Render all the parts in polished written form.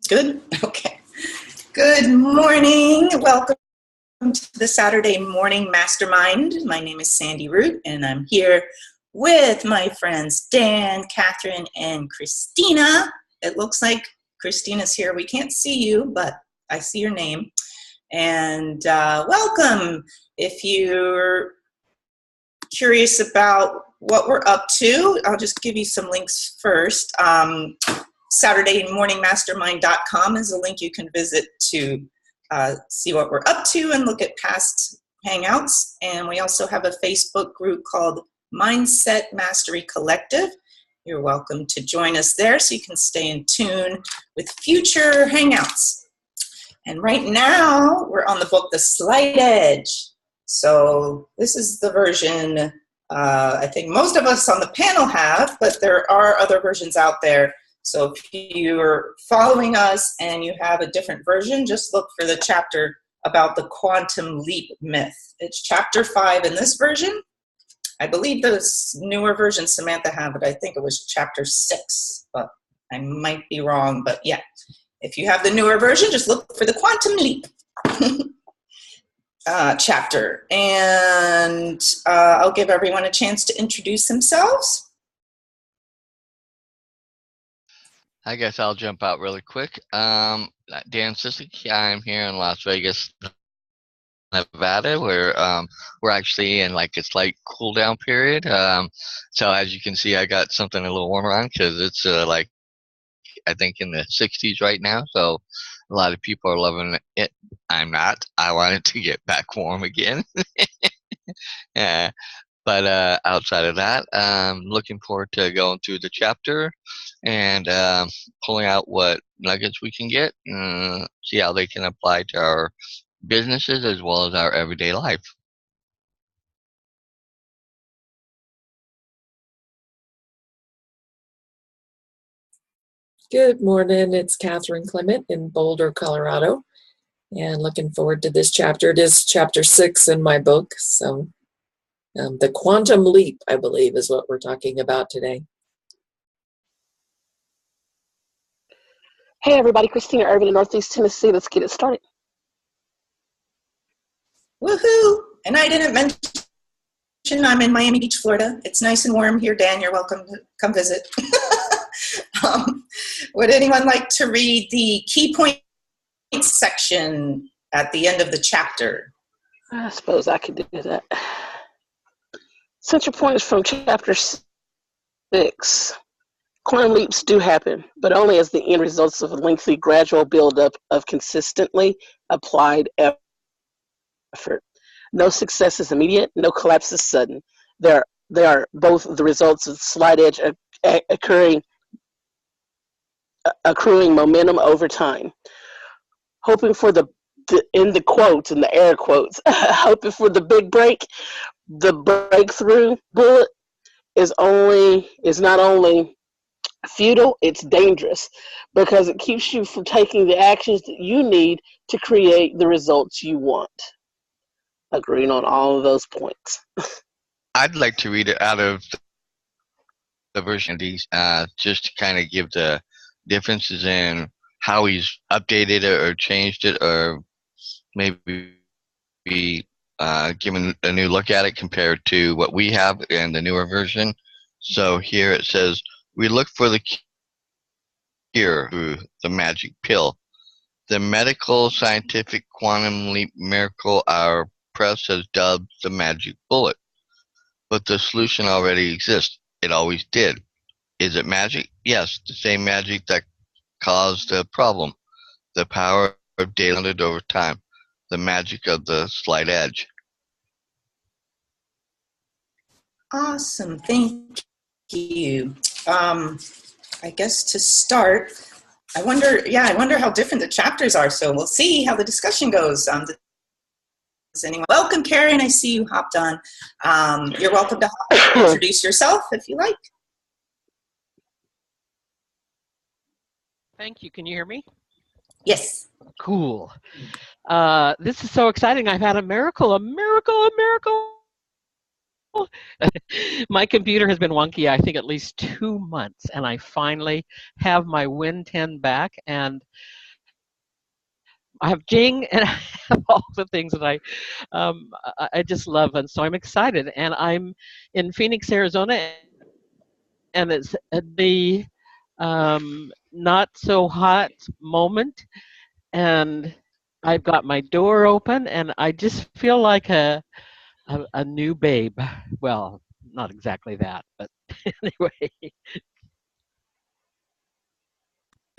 Good? Okay. Good morning. Welcome to the Saturday Morning Mastermind. My name is Sandy Root, and I'm here with my friends Dan, Catherine, and Christina. It looks like Christina's here. We can't see you, but I see your name. And welcome. If you're curious about what we're up to, I'll just give you some links first. SaturdayMorningMastermind.com is a link you can visit to see what we're up to and look at past Hangouts. And we also have a Facebook group called Mindset Mastery Collective. You're welcome to join us there so you can stay in tune with future Hangouts. And right now, we're on the book, The Slight Edge. So this is the version I think most of us on the panel have, but there are other versions out there. So if you're following us and you have a different version, just look for the chapter about the quantum leap myth. It's chapter 5 in this version. I believe the newer version Samantha had, but I think it was chapter 6, but I might be wrong. But yeah, if you have the newer version, just look for the quantum leap chapter. And I'll give everyone a chance to introduce themselves. I guess I'll jump out really quick. Dan Sisek, I'm here in Las Vegas, Nevada, where we're actually in like a slight cool down period. So as you can see, I got something a little warmer on because it's like I think in the 60s right now. So a lot of people are loving it. I'm not. I want it to get back warm again. Yeah. But outside of that, looking forward to going through the chapter and pulling out what nuggets we can get, see how they can apply to our businesses as well as our everyday life. Good morning. It's Catherine Clement in Boulder, Colorado, and looking forward to this chapter. It is chapter 6 in my book, so the quantum leap, I believe, is what we're talking about today. Hey everybody, Christina Irvin in Northeast Tennessee. Let's get it started. Woohoo! And I didn't mention I'm in Miami Beach, Florida. It's nice and warm here. Dan, you're welcome to come visit. Would anyone like to read the key points section at the end of the chapter? I suppose I could do that. Central point is from chapter 6. Quantum leaps do happen, but only as the end results of a lengthy, gradual buildup of consistently applied effort. No success is immediate, no collapse is sudden. They are both the results of slight edge accruing momentum over time. Hoping for in the quotes, in the air quotes, hoping for the big break, the breakthrough bullet is not only futile, it's dangerous because it keeps you from taking the actions that you need to create the results you want. Agreeing on all of those points. I'd like to read it out of the version of these, just to kind of give the differences in how he's updated it or changed it, or maybe given a new look at it compared to what we have in the newer version. So here it says, we look for the cure through the magic pill. The medical scientific quantum leap miracle our press has dubbed the magic bullet. But the solution already exists. It always did. Is it magic? Yes, the same magic that caused the problem. The power of data over time. The magic of the slight edge. Awesome. Thank you. I guess to start, I wonder how different the chapters are. So we'll see how the discussion goes. Does anyone? Welcome, Karen. I see you hopped on. You're welcome to introduce yourself if you like. Thank you. Can you hear me? Yes. Cool. This is so exciting. I've had a miracle. My computer has been wonky, I think, at least 2 months, and I finally have my Win 10 back, and I have Jing, and I have all the things that I just love, and so I'm excited. And I'm in Phoenix, Arizona, and it's the not so hot moment, and I've got my door open, and I just feel like a new babe. Well, not exactly that, but anyway.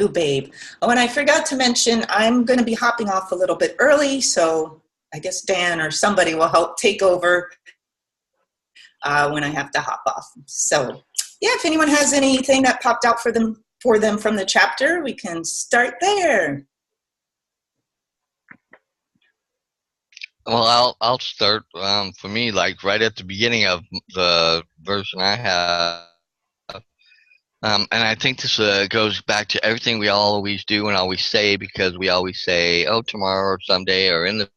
Ooh, babe. Oh, and I forgot to mention, I'm going to be hopping off a little bit early, so I guess Dan or somebody will help take over when I have to hop off. So, yeah, if anyone has anything that popped out for them from the chapter, we can start there. Well, I'll start. For me, like right at the beginning of the version I have, and I think this goes back to everything we always do and always say, because we always say, "Oh, tomorrow or someday or in the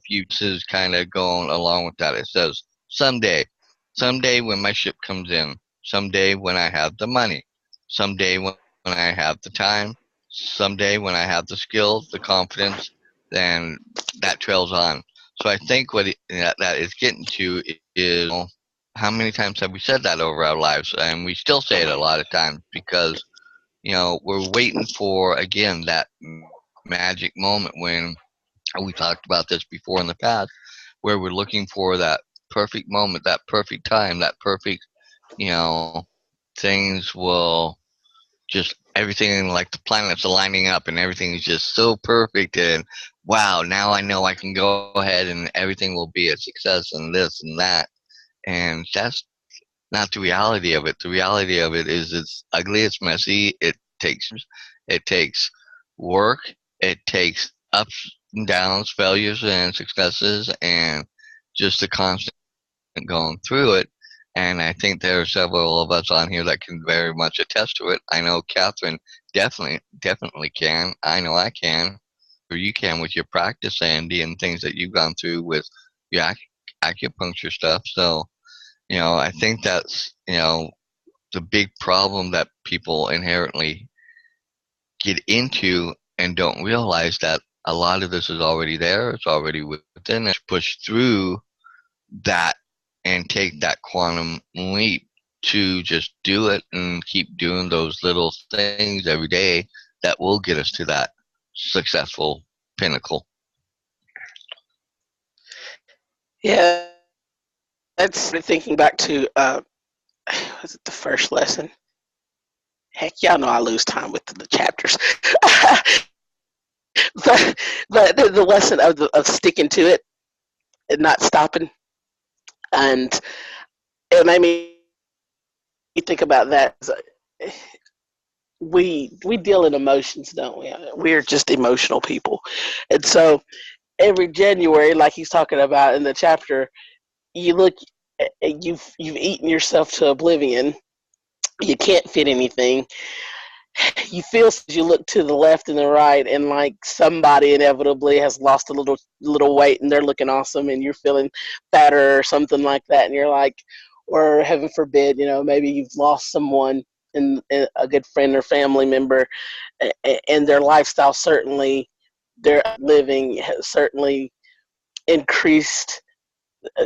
future," is kind of going along with that. It says, "Someday, someday when my ship comes in, someday when I have the money, someday when I have the time, someday when I have the skills, the confidence," then that trails on. So I think that is getting to is, how many times have we said that over our lives? And we still say it a lot of times because, we're waiting for, again, that magic moment when, we talked about this before in the past, where we're looking for that perfect moment, that perfect time, that perfect, you know, things will just, everything like the planets are lining up and everything is just so perfect, and wow, now I know I can go ahead and everything will be a success and this and that. And that's not the reality of it. The reality of it is it's ugly, it's messy, it takes work, it takes ups and downs, failures and successes, and just a constant going through it. And I think there are several of us on here that can very much attest to it. I know Catherine definitely can. I know I can. Or you can with your practice, Andy, and things that you've gone through with your acupuncture stuff. So, I think that's, the big problem that people inherently get into and don't realize that a lot of this is already there. It's already within us. Push through that and take that quantum leap to just do it and keep doing those little things every day that will get us to that successful pinnacle. Yeah, that's thinking back to was it the first lesson? Heck, y'all know I lose time with the chapters. the lesson of sticking to it and not stopping, and it made me think about that. We deal in emotions, don't we? We're just emotional people, and so every January, like he's talking about in the chapter, you look, you've eaten yourself to oblivion. You can't fit anything. You feel as you look to the left and the right, and like somebody inevitably has lost a little weight, and they're looking awesome, and you're feeling fatter or something like that, and you're like, or heaven forbid, maybe you've lost someone, and a good friend or family member, and their lifestyle certainly, their living has certainly increased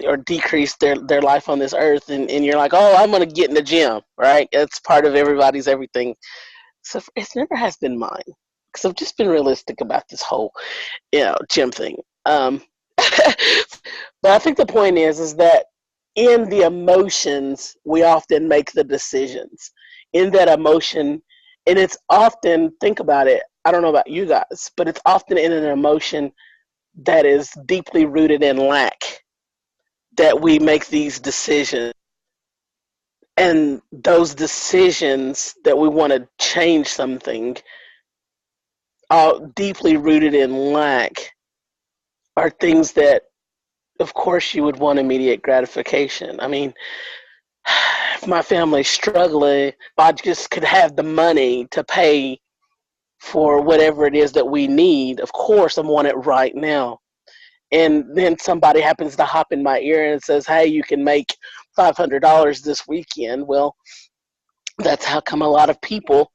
or decrease their life on this earth, and you're like, oh, I'm going to get in the gym, right? It's part of everybody's everything. So it never has been mine, because I've just been realistic about this whole, gym thing. But I think the point is that in the emotions, we often make the decisions. In that emotion, and it's often, think about it, I don't know about you guys, but it's often in an emotion that is deeply rooted in lack that we make these decisions. And those decisions that we want to change something are deeply rooted in lack, are things that, of course, you would want immediate gratification. I mean, if my family's struggling, if I just could have the money to pay for whatever it is that we need, of course I want it right now. And then somebody happens to hop in my ear and says, hey, you can make $500 this weekend. Well, that's how come a lot of people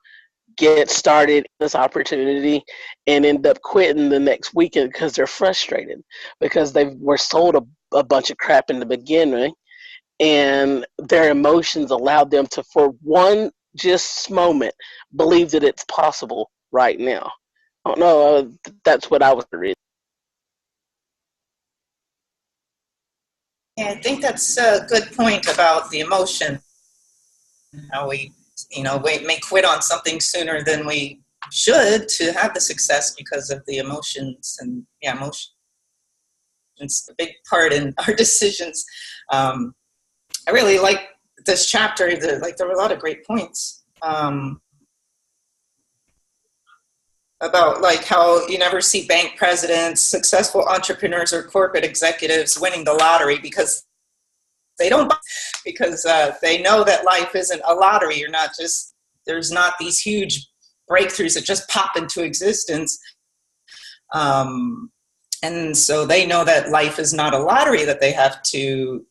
get started in this opportunity and end up quitting the next weekend because they're frustrated because they were sold a bunch of crap in the beginning, and their emotions allowed them to, for one just moment, believe that it's possible right now. I don't know. That's what I was reading. Yeah, I think that's a good point about the emotion. How we, we may quit on something sooner than we should to have the success because of the emotions. And yeah, emotions a big part in our decisions. I really like this chapter. There were a lot of great points about like how you never see bank presidents, successful entrepreneurs, or corporate executives winning the lottery because they don't, because they know that life isn't a lottery. There's not these huge breakthroughs that just pop into existence. And so they know that life is not a lottery, that they have to,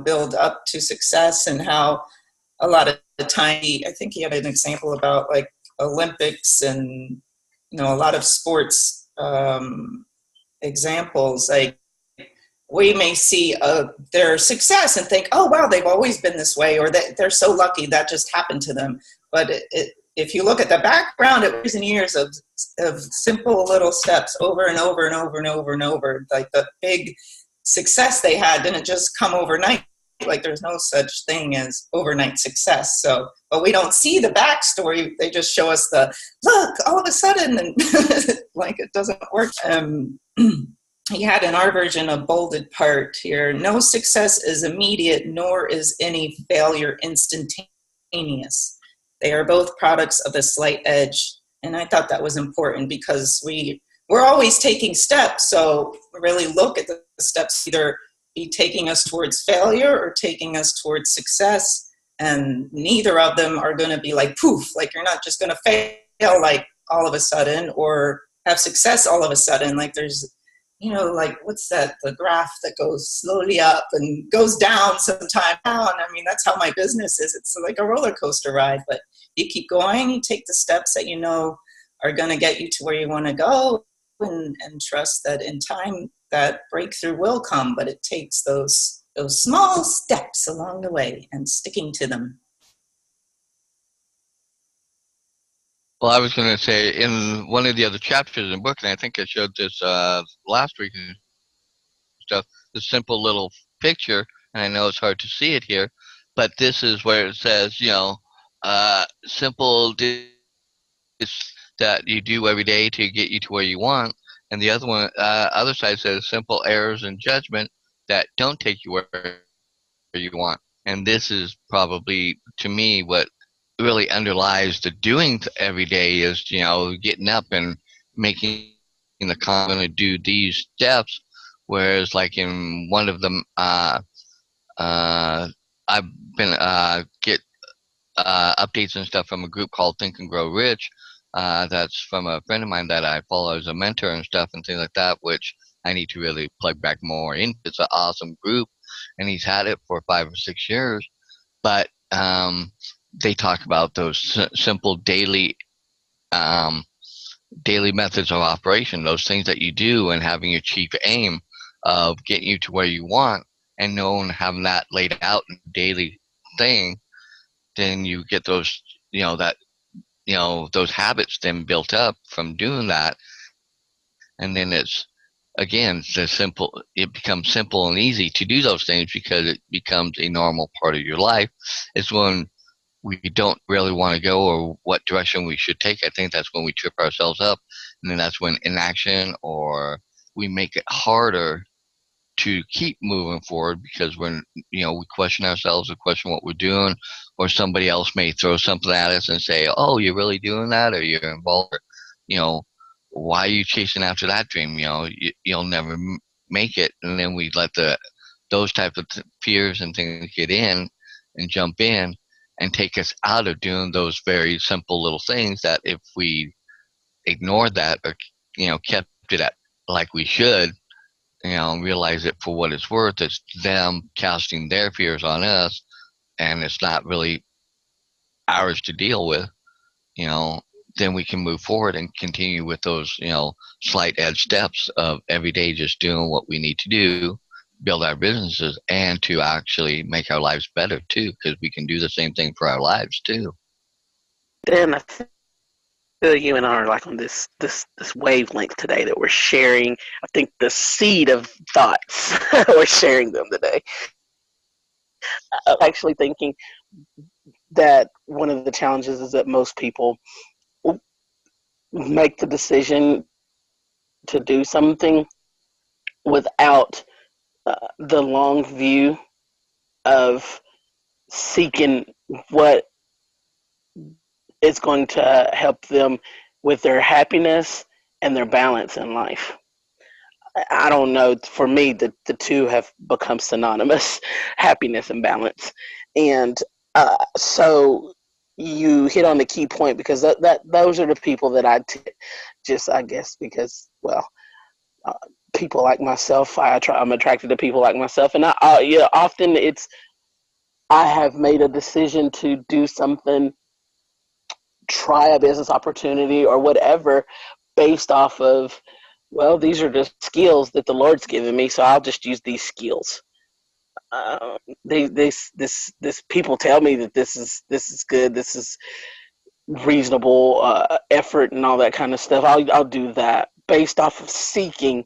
build up to success, and how a lot of the time, I think he had an example about like Olympics and, a lot of sports examples. Like we may see their success and think, oh, wow, they've always been this way, or they're so lucky that just happened to them. But if you look at the background, it was in years of simple little steps over and over and over and over and over. Like the big success they had didn't just come overnight. Like there's no such thing as overnight success. So, but we don't see the backstory. They just show us look, all of a sudden, and like it doesn't work. He had in our version a bolded part here. No success is immediate, nor is any failure instantaneous. They are both products of a slight edge. And I thought that was important because we're always taking steps. So really look at the steps, either be taking us towards failure or taking us towards success. And neither of them are going to be like poof, like you're not just going to fail like all of a sudden or have success all of a sudden. Like there's, like what's that, the graph that goes slowly up and goes down sometime down. I mean, that's how my business is. It's like a roller coaster ride, but you keep going, you take the steps that are going to get you to where you want to go, and trust that in time that breakthrough will come, but it takes those small steps along the way and sticking to them. Well, I was going to say in one of the other chapters in the book, and I think I showed this last week and stuff, the simple little picture, and I know it's hard to see it here, but this is where it says, simple that you do every day to get you to where you want, and the other side says simple errors in judgment that don't take you where you want. And this is probably, to me, what really underlies the doing every day is, getting up and making the comment to do these steps. Whereas, like in one of them, I've been get updates and stuff from a group called Think and Grow Rich. That's from a friend of mine that I follow as a mentor and stuff and things like that, which I need to really plug back more in. It's an awesome group, and he's had it for 5 or 6 years. But they talk about those simple daily methods of operation, those things that you do, and having your chief aim of getting you to where you want, and having that laid out in a daily thing. Then you get those, those habits then built up from doing that. And then it becomes simple and easy to do those things because it becomes a normal part of your life. It's when we don't really want to go or what direction we should take. I think that's when we trip ourselves up. And then that's when inaction, or we make it harder to keep moving forward because we question ourselves, we question what we're doing, or somebody else may throw something at us and say, oh, you're really doing that, or you're involved, why are you chasing after that dream? You'll never make it. And then we let those types of fears and things get in and jump in and take us out of doing those very simple little things that if we ignored that or, kept it at like we should, realize it for what it's worth. It's them casting their fears on us, and it's not really ours to deal with. then we can move forward and continue with those, slight edge steps of every day just doing what we need to do, build our businesses, and to actually make our lives better too, because we can do the same thing for our lives too. Dan, I feel you and I are like on this wavelength today that we're sharing. I think the seed of thoughts, we're sharing them today. I'm actually thinking that one of the challenges is that most people make the decision to do something without the long view of seeking what is going to help them with their happiness and their balance in life. I don't know. For me, the two have become synonymous, happiness and balance. And so you hit on the key point, because that those are the people that I guess because, well, people like myself, I'm attracted to people like myself. And often I have made a decision to do something, try a business opportunity or whatever, based off of, well, these are the skills that the Lord's given me, so I'll just use these skills. This people tell me that this is good, this is reasonable effort and all that kind of stuff. I'll do that based off of seeking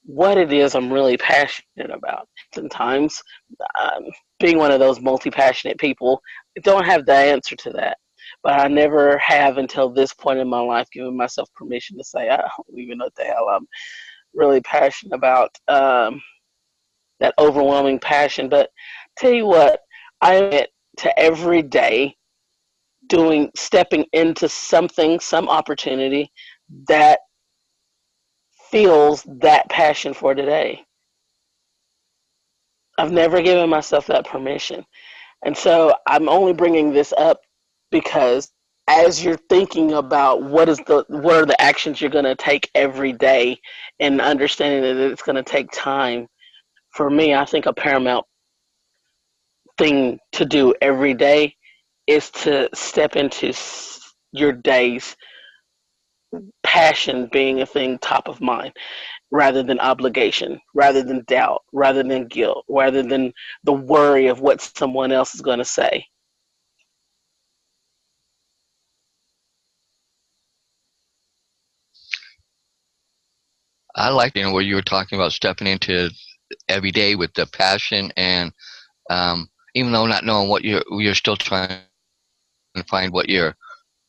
what it is I'm really passionate about. Sometimes, being one of those multi-passionate people, I don't have the answer to that. But I never have until this point in my life given myself permission to say, I don't even know what the hell I'm really passionate about, that overwhelming passion. But tell you what, I admit to every day stepping into something, some opportunity that feels that passion for today. I've never given myself that permission. And so I'm only bringing this up because as you're thinking about what are the actions you're going to take every day, and understanding that it's going to take time, for me, I think a paramount thing to do every day is to step into your day's passion being a thing top of mind, rather than obligation, rather than doubt, rather than guilt, rather than the worry of what someone else is going to say. I like, what you were talking about, stepping into every day with the passion, and even though not knowing what you're still trying to find what your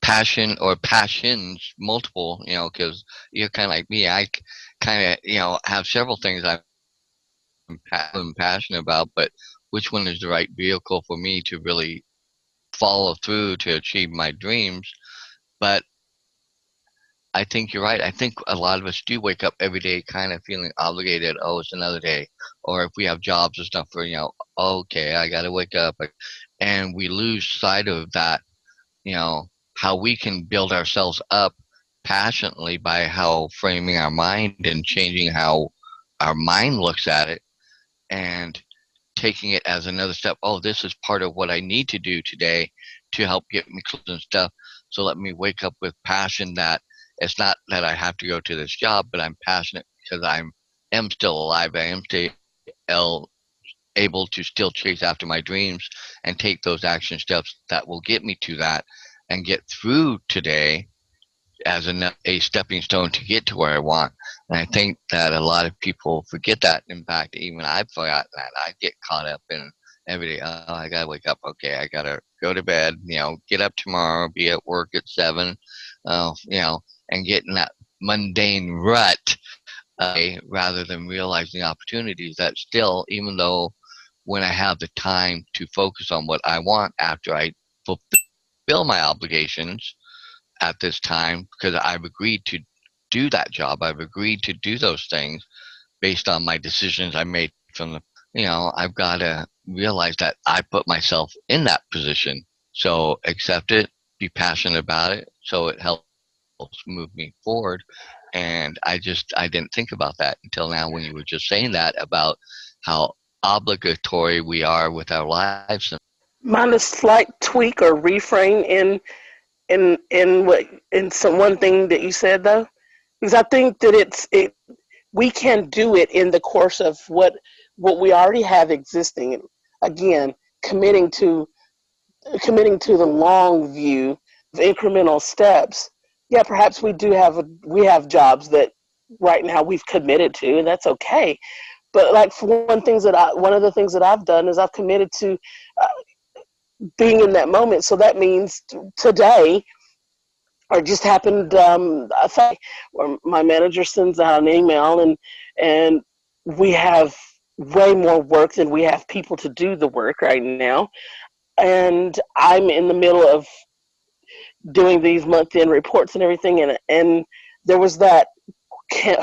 passion or passions, multiple, because you're kind of like me. I kind of, have several things I'm passionate about, but which one is the right vehicle for me to really follow through to achieve my dreams? But I think you're right. I think a lot of us do wake up every day kind of feeling obligated. Oh, it's another day. Or if we have jobs and stuff, for, okay, I got to wake up. And we lose sight of that, how we can build ourselves up passionately by how framing our mind and changing how our mind looks at it, and taking it as another step. Oh, this is part of what I need to do today to help get me close and stuff. So let me wake up with passion, that it's not that I have to go to this job, but I'm passionate because I am still alive. I am still able to still chase after my dreams and take those action steps that will get me to that and get through today as a stepping stone to get to where I want. And I think that a lot of people forget that. In fact, even I forgot that. I get caught up in every day. Oh, I gotta wake up. Okay, I gotta go to bed. Get up tomorrow. Be at work at 7. And get in that mundane rut, rather than realizing opportunities that still, even though when I have the time to focus on what I want after I fulfill my obligations at this time, because I've agreed to do that job, I've agreed to do those things based on my decisions I made from I've got to realize that I put myself in that position. So accept it, be passionate about it, so it helps move me forward. And I didn't think about that until now, when you were just saying that about how obligatory we are with our lives. Mind a slight tweak or reframe in one thing that you said though, because I think that we can do it in the course of what we already have existing. Again, committing to the long view of incremental steps. Yeah, perhaps we have jobs that right now we've committed to, and that's okay. But like for one of the things that I've done is I've committed to being in that moment. So that means today, or just happened, I think, where my manager sends out an email, and we have way more work than we have people to do the work right now. And I'm in the middle of doing these month-end reports and everything, and there was that,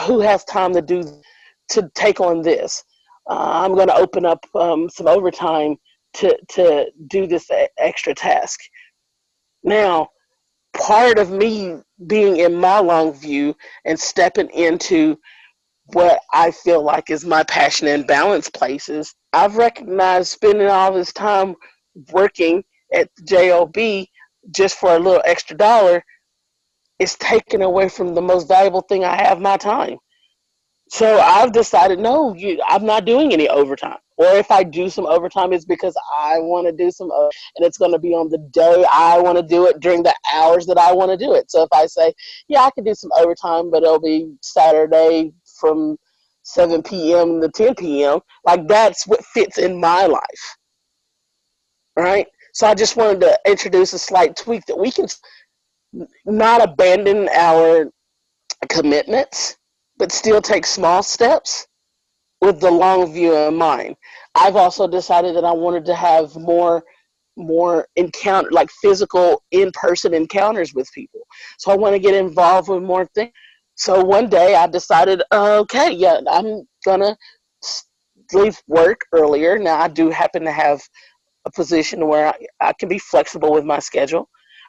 who has time to take on this? I'm going to open up some overtime to do this extra task. Now, part of me being in my long view and stepping into what I feel like is my passion and balance places, I've recognized spending all this time working at the JOB just for a little extra dollar is taken away from the most valuable thing I have, my time. So I've decided, no, I'm not doing any overtime. Or if I do some overtime, it's because I want to do some, and it's going to be on the day I want to do it during the hours that I want to do it. So if I say, yeah, I can do some overtime, but it'll be Saturday from 7 p.m. to 10 p.m., like that's what fits in my life, right? So I just wanted to introduce a slight tweak that we can not abandon our commitments, but still take small steps with the long view in mind. I've also decided that I wanted to have more encounter, like physical in-person encounters with people. So I want to get involved with more things. So one day I decided, okay, yeah, I'm gonna leave work earlier. Now I do happen to have a position where I can be flexible with my schedule,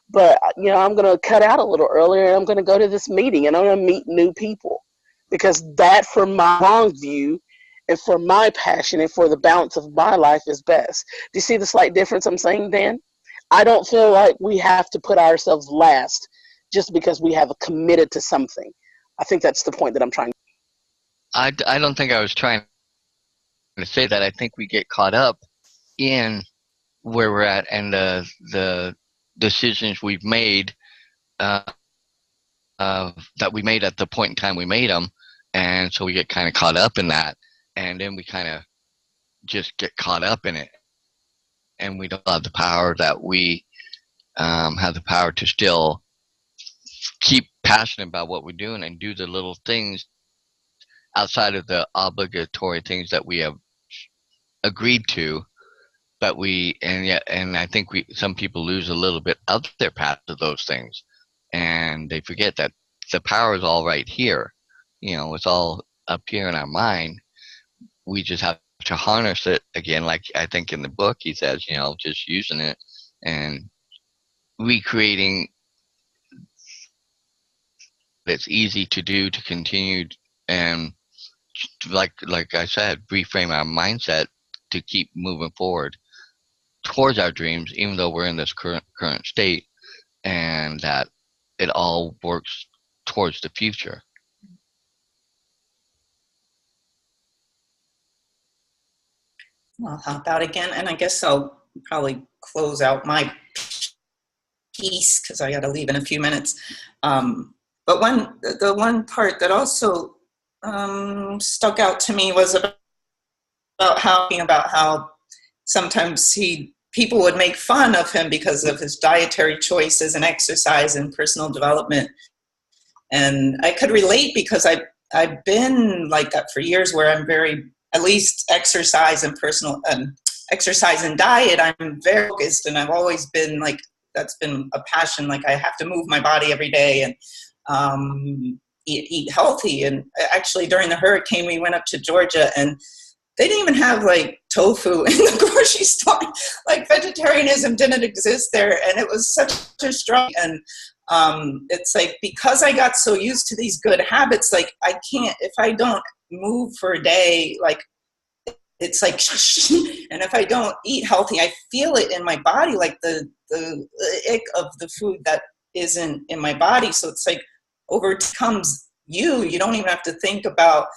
but I'm gonna cut out a little earlier, and I'm gonna go to this meeting, and I'm gonna meet new people, because that, for my long view and for my passion and for the balance of my life, is best. Do you see the slight difference I'm saying, Dan? I don't feel like we have to put ourselves last just because we have committed to something. I think that's the point that I'm trying. I don't think I was trying to say that. I think we get caught up in where we're at and the decisions we've made that we made at the point in time we made them, and so we get kind of caught up in that, and then we kind of just get caught up in it, and we don't have the power that we have the power to still keep passionate about what we're doing and do the little things outside of the obligatory things that we have agreed to. But I think some people lose a little bit of their path to those things, and they forget that the power is all right here. It's all up here in our mind. We just have to harness it again, like I think in the book he says, just using it and recreating. It's easy to do, to continue, and like I said, reframe our mindset to keep moving forward towards our dreams, even though we're in this current state, and that it all works towards the future. I'll hop out again, and I guess I'll probably close out my piece because I got to leave in a few minutes. But the one part that also stuck out to me was about how sometimes people would make fun of him because of his dietary choices and exercise and personal development. And I could relate because I've been like that for years, where I'm very, at least exercise and exercise and diet, I'm very focused, and I've always been like, that's been a passion. Like I have to move my body every day and eat healthy. And actually during the hurricane, we went up to Georgia, and they didn't even have like tofu in the grocery store. Like vegetarianism didn't exist there, and it was such a strong. And it's like, because I got so used to these good habits, like I can't, if I don't move for a day, like it's like, and if I don't eat healthy, I feel it in my body, like the ick of the food that isn't in my body. So it's like overcomes you. You don't even have to think about,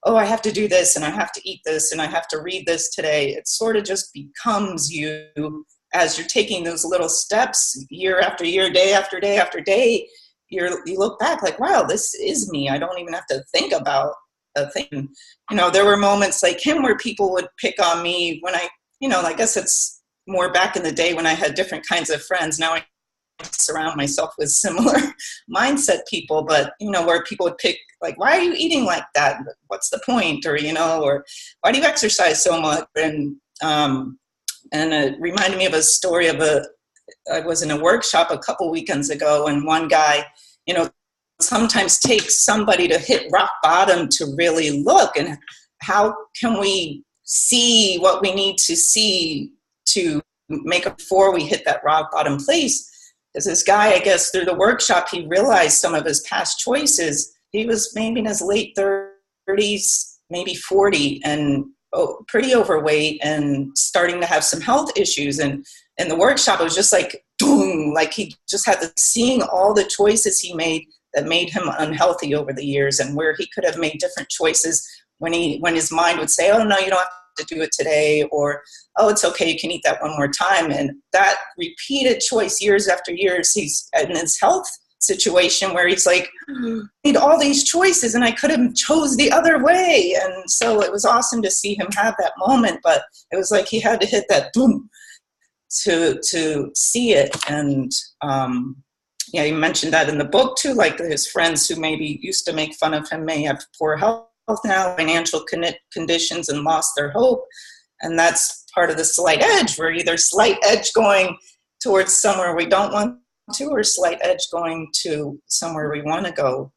oh, I have to do this and I have to eat this and I have to read this today. It sort of just becomes you as you're taking those little steps year after year, day after day after day. You look back like, wow, this is me. I don't even have to think about a thing. You know, there were moments like him where people would pick on me when I guess it's more back in the day when I had different kinds of friends. Now I surround myself with similar mindset people, but, you know, where people would pick like, why are you eating like that? What's the point? Or, you know, or why do you exercise so much? And it reminded me of a story of I was in a workshop a couple weekends ago, and one guy, you know, sometimes takes somebody to hit rock bottom to really look, and how can we see what we need to see to make it before we hit that rock bottom place. Because this guy, I guess through the workshop, he realized some of his past choices. He was maybe in his late 30s, maybe 40, and pretty overweight and starting to have some health issues. And in the workshop, it was just like, boom, like he just had seeing all the choices he made that made him unhealthy over the years, and where he could have made different choices when his mind would say, oh, no, you don't have to do it today, or, oh, it's okay, you can eat that one more time. And that repeated choice years after years, he's in his health situation where he's like, I made all these choices and I could have chose the other way. And so it was awesome to see him have that moment, but it was like he had to hit that boom to see it. And yeah, he mentioned that in the book too, like his friends who maybe used to make fun of him may have poor health now, financial conditions, and lost their hope. And that's part of the slight edge. We're either slight edge going towards somewhere we don't want to, or slight edge going to somewhere we want to go.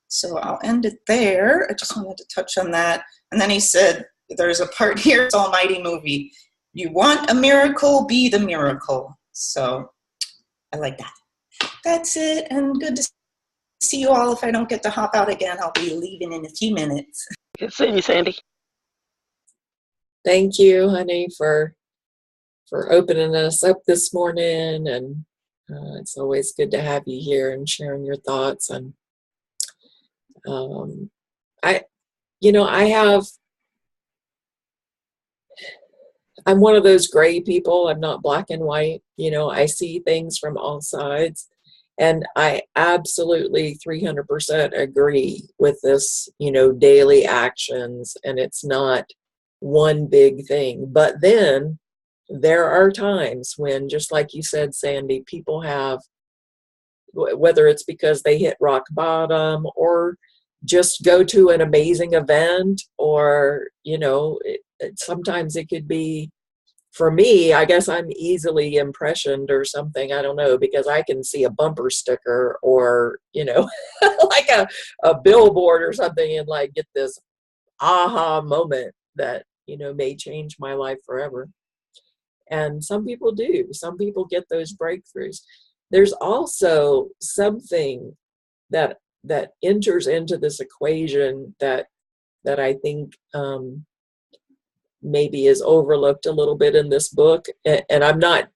So I'll end it there. I just wanted to touch on that. And then he said, there's a part here, it's Almighty movie. You want a miracle, be the miracle. So I like that. That's it. And good to see you all. If I don't get to hop out again, I'll be leaving in a few minutes. Good seeing you, Sandy. Thank you, honey, for opening us up this morning, and it's always good to have you here and sharing your thoughts. And I'm one of those gray people. I'm not black and white. You know, I see things from all sides, and I absolutely 300% agree with this, you know, daily actions, and it's not one big thing. But then there are times when, just like you said, Sandy, people have, whether it's because they hit rock bottom or just go to an amazing event, or, you know, sometimes it could be, for me, I guess I'm easily impressioned or something. I don't know, because I can see a bumper sticker or, you know, like a billboard or something, and like get this aha moment that, you know, may change my life forever. And some people do. Some people get those breakthroughs. There's also something that enters into this equation that I think maybe is overlooked a little bit in this book. And I'm not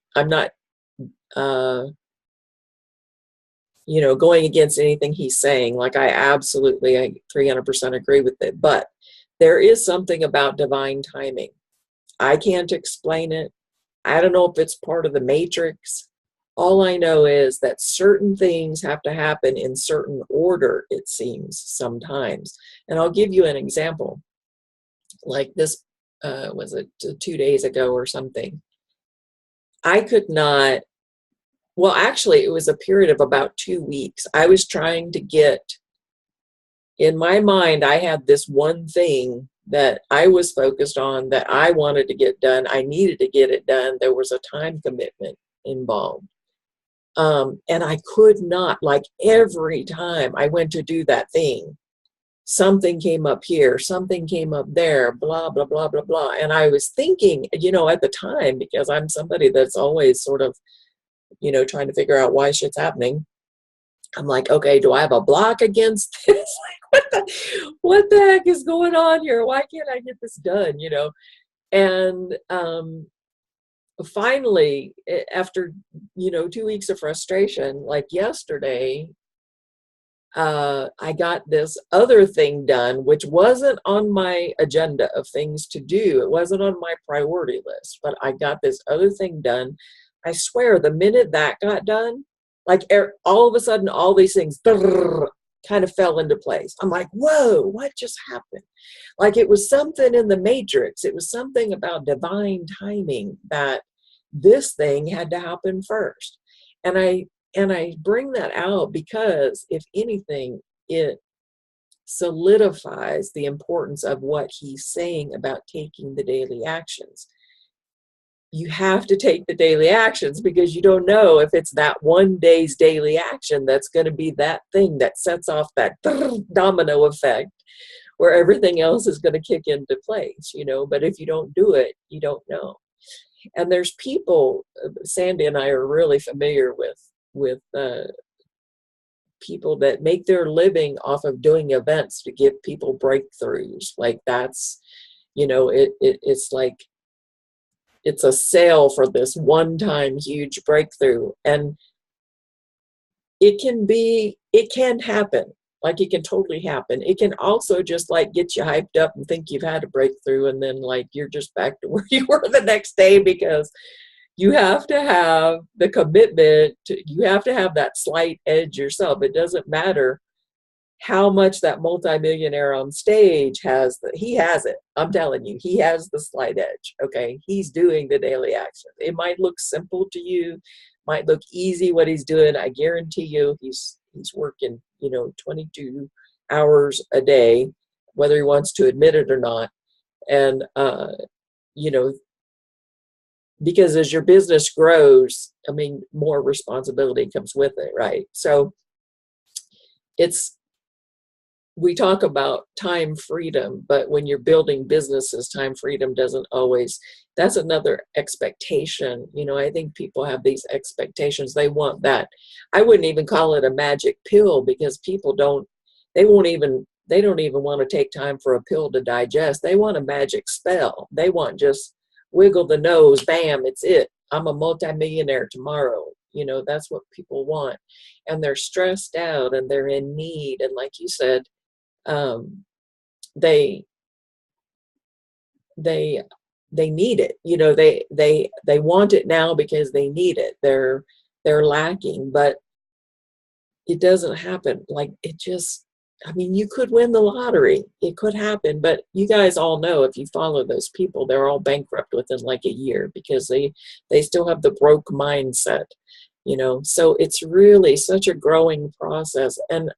you know, going against anything he's saying. Like, I 300% agree with it. But there is something about divine timing. I can't explain it. I don't know if it's part of the matrix. All I know is that certain things have to happen in certain order, it seems, sometimes. And I'll give you an example. Like this, was it 2 days ago or something? I could not, well, actually, it was a period of about 2 weeks. I was trying to get, in my mind, I had this one thing that I was focused on that I wanted to get done. I needed to get it done. There was a time commitment involved. And I could not, like, every time I went to do that thing, something came up here, something came up there, blah, blah, blah, blah, blah. And I was thinking, you know, at the time, because I'm somebody that's always sort of, you know, trying to figure out why shit's happening. I'm like, okay, do I have a block against this? Like, what the heck is going on here? Why can't I get this done? You know? And finally, after, 2 weeks of frustration, like yesterday, I got this other thing done, which wasn't on my agenda of things to do. It wasn't on my priority list, but I got this other thing done. I swear, the minute that got done, like all of a sudden, all these things kind of fell into place. I'm like, whoa, what just happened? Like it was something in the matrix. It was something about divine timing that this thing had to happen first. And I bring that out because, if anything, it solidifies the importance of what he's saying about taking the daily actions. You have to take the daily actions because you don't know if it's that one day's daily action that's going to be that thing that sets off that domino effect where everything else is going to kick into place, But if you don't do it, you don't know. And there's people, Sandy and I are really familiar with people that make their living off of doing events to give people breakthroughs. Like that's, it's like, it's a sale for this one-time huge breakthrough. And it can happen. Like it can totally happen. It can also just like get you hyped up and think you've had a breakthrough, and then like you're just back to where you were the next day, because you have to have the commitment you have to have that slight edge yourself. It doesn't matter how much that multimillionaire on stage he has it. I'm telling you, he has the slight edge. Okay. He's doing the daily action. It might look simple to you, might look easy what he's doing. I guarantee you he's working, 22 hours a day, whether he wants to admit it or not. And, because as your business grows, more responsibility comes with it, right? So we talk about time freedom, but when you're building businesses, time freedom doesn't always, that's another expectation. I think people have these expectations. They want that. I wouldn't even call it a magic pill, because people they don't even want to take time for a pill to digest. They want a magic spell. They want just wiggle the nose, bam, it's it. I'm a multimillionaire tomorrow. That's what people want. And they're stressed out and they're in need. And like you said, they need it. They want it now because they need it. They're lacking, but it doesn't happen. Like it just, you could win the lottery. It could happen, but you guys all know, if you follow those people, they're all bankrupt within like a year because they still have the broke mindset, so it's really such a growing process. And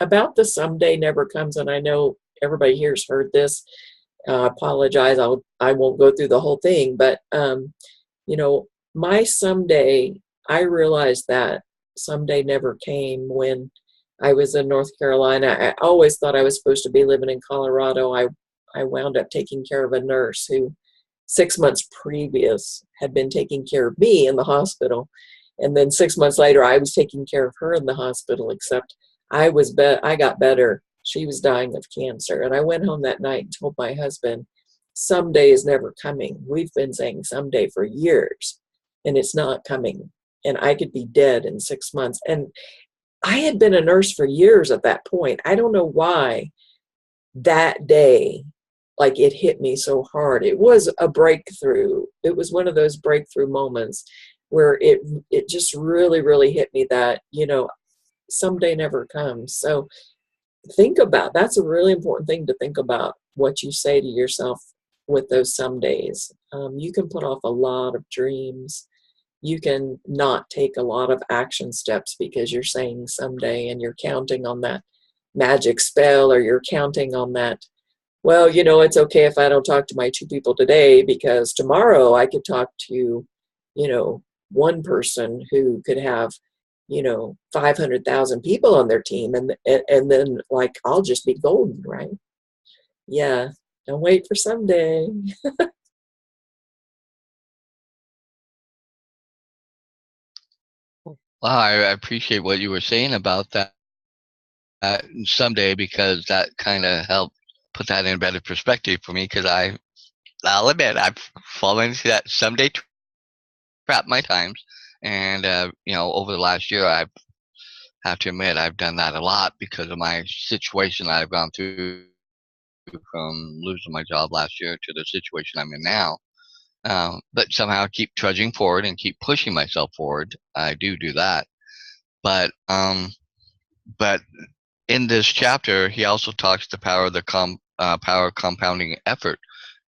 about the someday never comes, and I know everybody here's heard this. I apologize. I won't go through the whole thing, but my someday, I realized that someday never came when I was in North Carolina. I always thought I was supposed to be living in Colorado. I wound up taking care of a nurse who 6 months previous had been taking care of me in the hospital. And then 6 months later, I was taking care of her in the hospital, except I got better. She was dying of cancer. And I went home that night and told my husband, someday is never coming. We've been saying someday for years, and it's not coming. And I could be dead in 6 months. And I had been a nurse for years at that point. I don't know why that day, like it hit me so hard. It was a breakthrough. It was one of those breakthrough moments where it just really, really hit me that, someday never comes. So that's a really important thing to think about, what you say to yourself with those some days. You can put off a lot of dreams. You can not take a lot of action steps because you're saying someday, and you're counting on that magic spell, or you're counting on that, well, it's okay if I don't talk to my 2 people today, because tomorrow I could talk to, one person who could have, 500,000 people on their team. And then like, I'll just be golden, right? Yeah. Don't wait for someday. Wow, I appreciate what you were saying about that someday, because that kind of helped put that in a better perspective for me, because I'll admit I've fallen into that someday prep my times. And you know, over the last year, I have to admit I've done that a lot because of my situation that I've gone through from losing my job last year to the situation I'm in now. But somehow I keep trudging forward and keep pushing myself forward. I do that. But but in this chapter, he also talks the power of the power of compounding effort,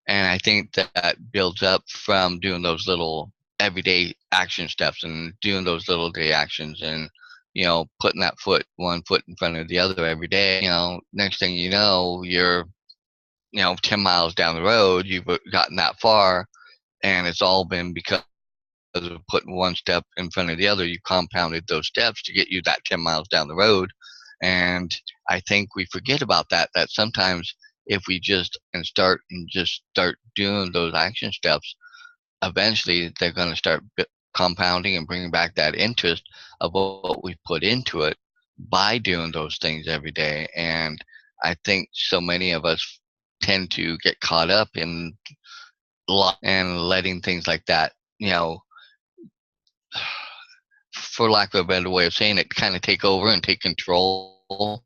and I think that builds up from doing those little everyday action steps and doing those little day actions, and you know, putting that one foot in front of the other every day. You know, next thing you know, you're, you know, 10 miles down the road, you've gotten that far, and it's all been because of putting one step in front of the other. You compounded those steps to get you that 10 miles down the road. And I think we forget about that sometimes if we just start doing those action steps, eventually they're going to start compounding and bringing back that interest of what we put into it by doing those things every day. And I think so many of us tend to get caught up in and letting things like that, you know, for lack of a better way of saying it, kind of take over and take control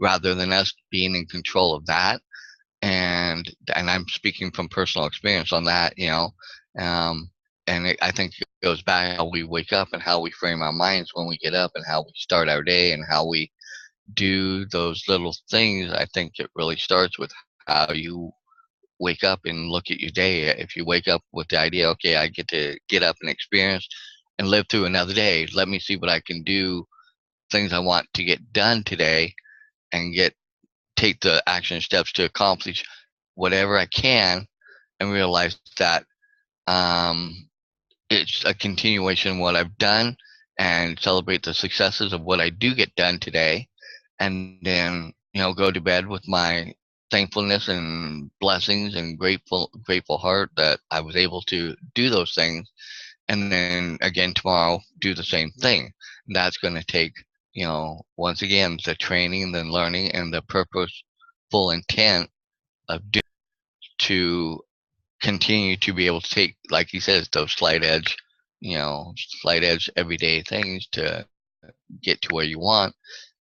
rather than us being in control of that. And I'm speaking from personal experience on that, you know. I think it goes back how we wake up and how we frame our minds when we get up and how we start our day and how we do those little things. I think it really starts with how you wake up and look at your day. If you wake up with the idea, okay, I get to get up and experience and live through another day. Let me see what I can do, things I want to get done today, and take the action steps to accomplish whatever I can, and realize that it's a continuation of what I've done, and celebrate the successes of what I do get done today, and then, you know, go to bed with my thankfulness and blessings and grateful heart that I was able to do those things, and then again tomorrow do the same thing. And that's going to take, you know, once again, the training, the learning, and the purposeful intent of doing to continue to be able to take, like he says, those slight edge everyday things to get to where you want,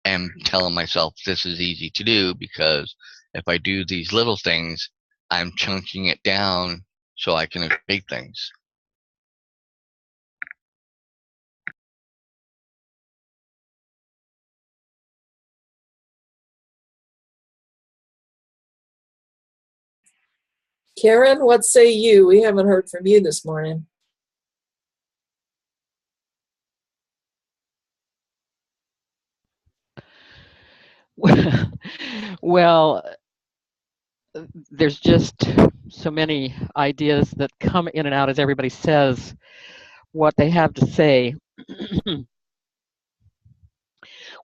and telling myself this is easy to do because if I do these little things, I'm chunking it down so I can do big things. Karen, what say you? We haven't heard from you this morning. Well, there's just so many ideas that come in and out as everybody says what they have to say.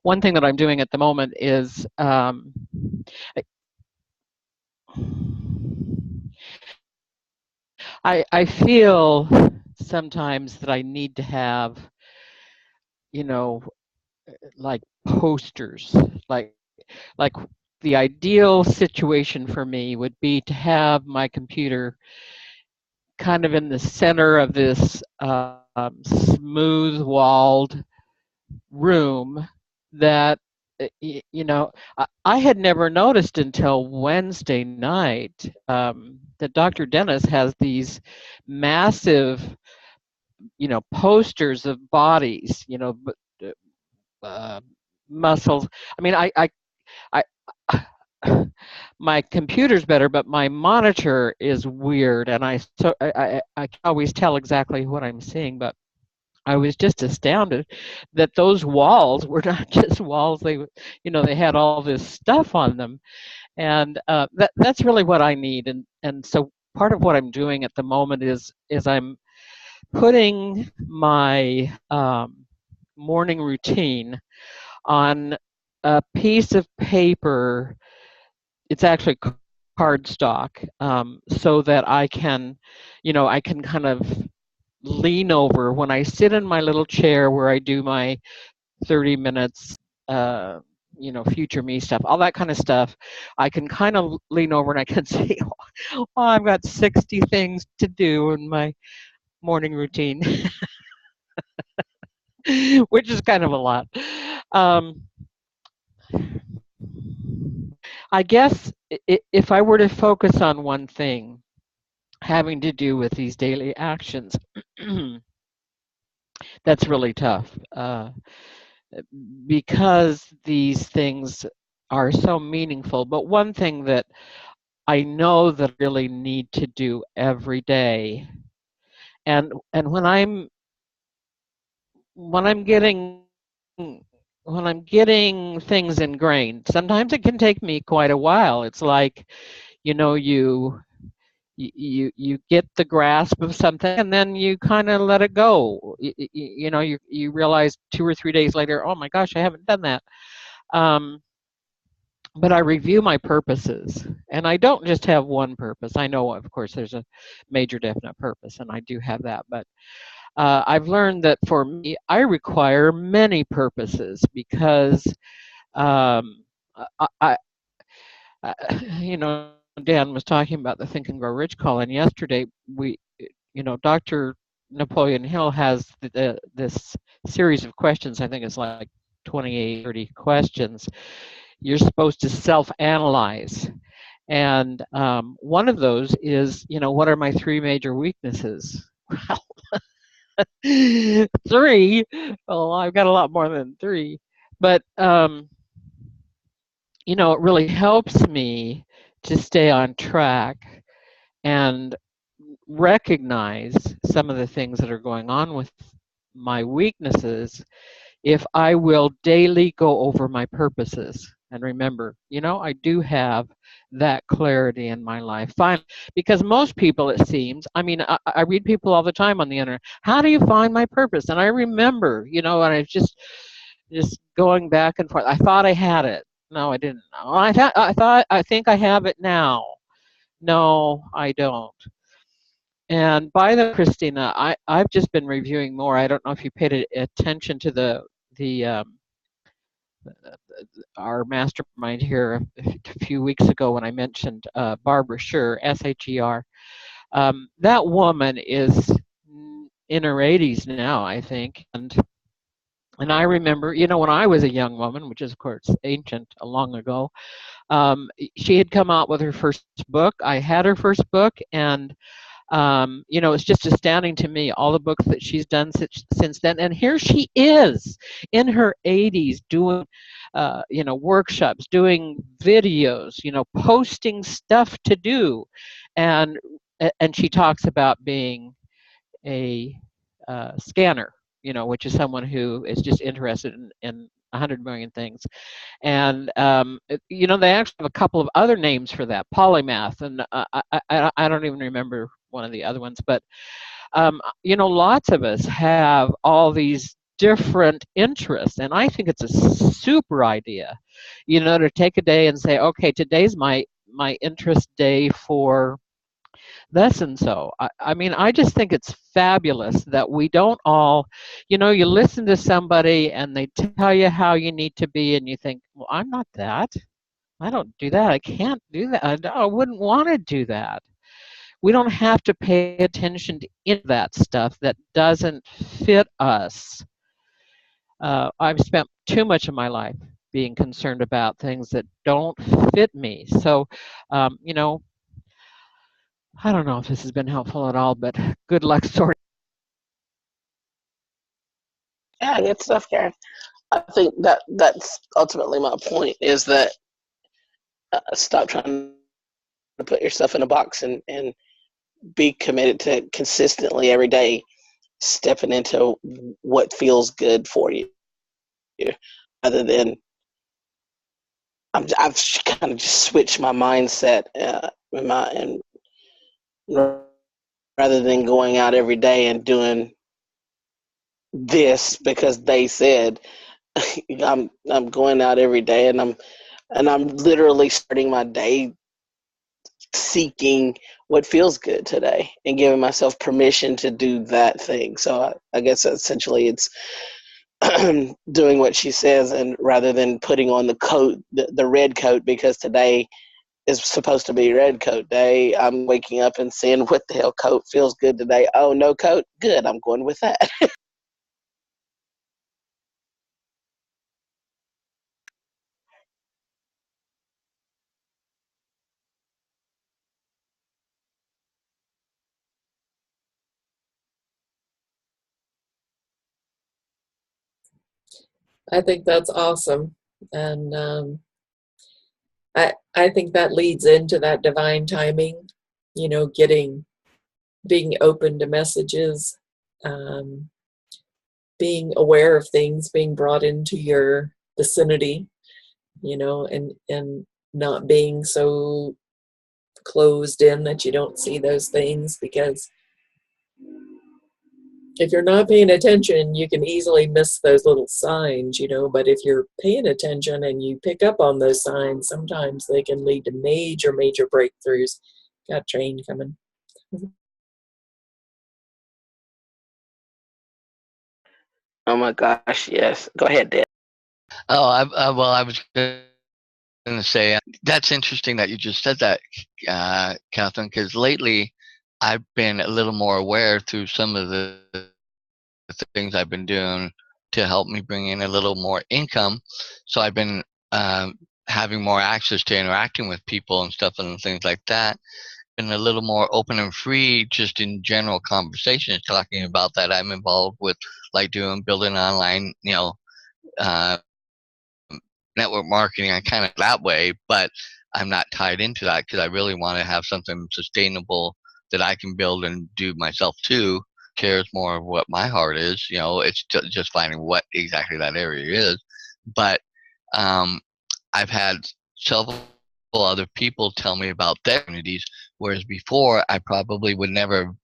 One thing that I'm doing at the moment is I feel sometimes that I need to have, you know, like posters, like the ideal situation for me would be to have my computer kind of in the center of this smooth walled room that, you know, I had never noticed until Wednesday night that Dr. Dennis has these massive, you know, posters of bodies, you know, muscles. I mean, I my computer's better, but my monitor is weird, and I can always tell exactly what I'm seeing, but I was just astounded that those walls were not just walls. They, you know, they had all this stuff on them, and that's really what I need. And so part of what I'm doing at the moment is I'm putting my morning routine on a piece of paper. It's actually cardstock, so that I can, you know, I can kind of lean over when I sit in my little chair where I do my 30 minutes, you know, future me stuff, all that kind of stuff. I can kind of lean over and I can see, oh, I've got 60 things to do, and my morning routine, which is kind of a lot. Um, I guess if I were to focus on one thing having to do with these daily actions, that's really tough because these things are so meaningful. But one thing that I know that I really need to do every day, and when I'm getting things ingrained, sometimes it can take me quite a while. It's like, you know, you get the grasp of something and then you kind of let it go. You know, you realize 2 or 3 days later, oh my gosh, I haven't done that. But I review my purposes, and I don't just have one purpose. I know, of course, there's a major definite purpose, and I do have that, but I've learned that for me, I require many purposes because I you know, Dan was talking about the Think and Grow Rich call, and yesterday Dr. Napoleon Hill has this series of questions. I think it's like 28, 30 questions. You're supposed to self-analyze, and one of those is, what are my 3 major weaknesses? Well, 3. Well, I've got a lot more than 3, but it really helps me to stay on track and recognize some of the things that are going on with my weaknesses if I will daily go over my purposes. And remember, I do have that clarity in my life. Finally, because most people, it seems, I read people all the time on the internet, how do you find my purpose? And I remember, and I just going back and forth. I thought I had it. No, I didn't. I think I have it now. No, I don't. And by the Christina, I've just been reviewing more. I don't know if you paid attention to the our mastermind here a few weeks ago when I mentioned Barbara Sher, Sher. That woman is in her 80s now, I think, and I remember, when I was a young woman, which is of course ancient, long ago, she had come out with her first book. I had her first book, and it's just astounding to me, all the books that she's done since then. And here she is in her 80s doing, workshops, doing videos, posting stuff to do. And she talks about being a scanner, which is someone who is just interested in 100 million things. And they actually have a couple of other names for that, polymath, and I don't even remember one of the other ones, but lots of us have all these different interests, and I think it's a super idea, to take a day and say, okay, today's my interest day for this and so. I just think it's fabulous that we don't all, you listen to somebody and they tell you how you need to be, and you think, well, I'm not that. I don't do that. I can't do that. I wouldn't want to do that. We don't have to pay attention to any of that stuff that doesn't fit us. I've spent too much of my life being concerned about things that don't fit me. So, I don't know if this has been helpful at all, but good luck sorting. Yeah, good stuff, Karen. I think that's ultimately my point, is that stop trying to put yourself in a box and be committed to consistently every day stepping into what feels good for you, rather than I've kind of just switched my mindset and rather than going out every day and doing this because they said. I'm going out every day, and I'm literally starting my day seeking what feels good today and giving myself permission to do that thing. So I guess essentially it's doing what she says, and rather than putting on the coat, the red coat, because today is supposed to be red coat day. I'm waking up and seeing what the hell coat feels good today. Oh, no coat? Good. I'm going with that. I think that's awesome. And I think that leads into that divine timing, you know, being open to messages, um, being aware of things being brought into your vicinity, you know, and not being so closed in that you don't see those things, because if you're not paying attention, you can easily miss those little signs, you know, but if you're paying attention and you pick up on those signs, sometimes they can lead to major, major breakthroughs. Got a train coming. Oh my gosh, yes. Go ahead, Dan. Oh, well, I was going to say that's interesting that you just said that, Catherine, because lately I've been a little more aware through some of the things I've been doing to help me bring in a little more income. So I've been having more access to interacting with people and stuff and things like that. Been a little more open and free just in general conversations, talking about that I'm involved with, like building online, uh, network marketing. I kind of that way, but I'm not tied into that because I really want to have something sustainable that I can build and do myself too. Cares more of what my heart is. It's just finding what exactly that area is. But um, I've had several other people tell me about their communities, whereas before I probably would never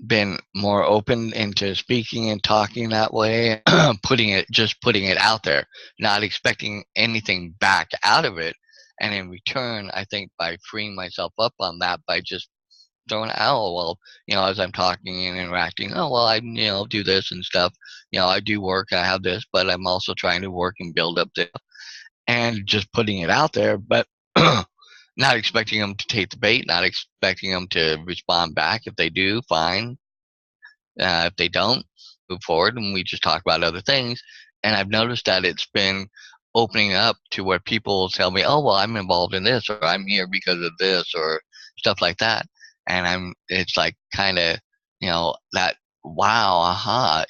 been more open into speaking and talking that way, putting it out there, not expecting anything back out of it. And in return, I think by freeing myself up on that, by just throwing out, oh, well, as I'm talking and interacting, oh, well, I, do this and stuff. I do work, I have this, but I'm also trying to work and build up this, and just putting it out there, but not expecting them to take the bait, not expecting them to respond back. If they do, fine. If they don't, move forward and we just talk about other things. And I've noticed that it's been opening up to where people will tell me, oh, well, I'm involved in this, or I'm here because of this, or stuff like that. And it's like kind of, that wow, aha,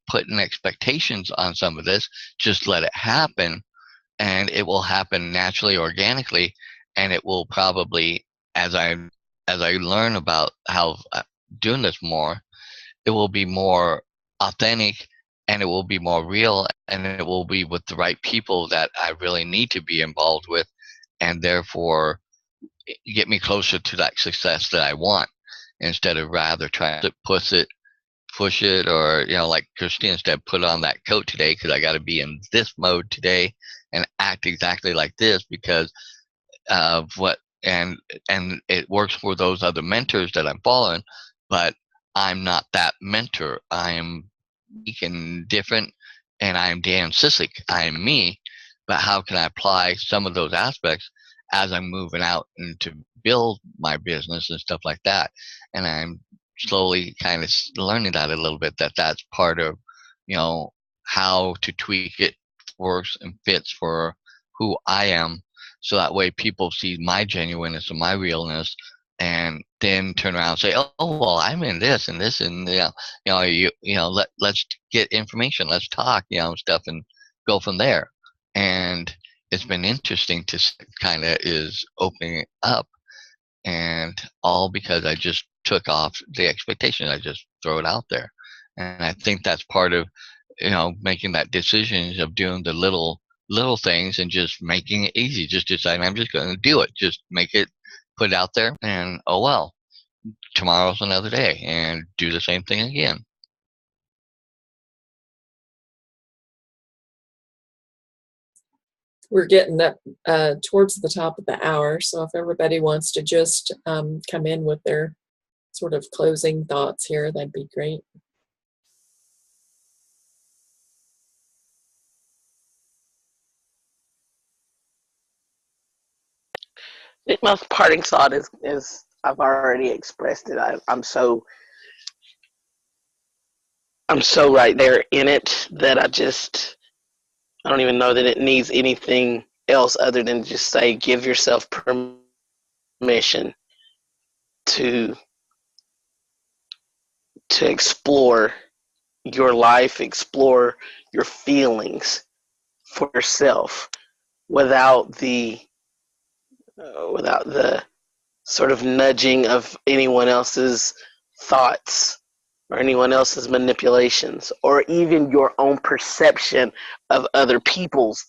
putting expectations on some of this, just let it happen, and it will happen naturally, organically, and it will probably, as I learn about how doing this more, it will be more authentic, and it will be more real, and it will be with the right people that I really need to be involved with, and therefore get me closer to that success that I want, instead of rather trying to push it, or like Christine said, put on that coat today because I got to be in this mode today and act exactly like this because of what, and it works for those other mentors that I'm following, but I'm not that mentor. I am unique and different, and I am Dan Sislick. I am me, but how can I apply some of those aspects as I'm moving out and to build my business and stuff like that? And I'm slowly kind of learning that a little bit, that that's part of, how to tweak it, works and fits for who I am, so that way people see my genuineness and my realness, and then turn around and say, oh, well, I'm in this and this, and let's get information, let's talk, stuff, and go from there. And it's been interesting to kind of is opening it up, and all because I just took off the expectation. I just throw it out there, and I think that's part of making that decision of doing the little things and just making it easy. Just deciding I'm just going to do it. Just make it, put it out there, and oh well, tomorrow's another day, and do the same thing again. We're getting up towards the top of the hour, so if everybody wants to just come in with their sort of closing thoughts here, that'd be great. My parting thought is I've already expressed it. I'm so right there in it that I don't even know that it needs anything else other than just say give yourself permission to explore your life, explore your feelings for yourself without the sort of nudging of anyone else's thoughts or anyone else's manipulations or even your own perception of other people's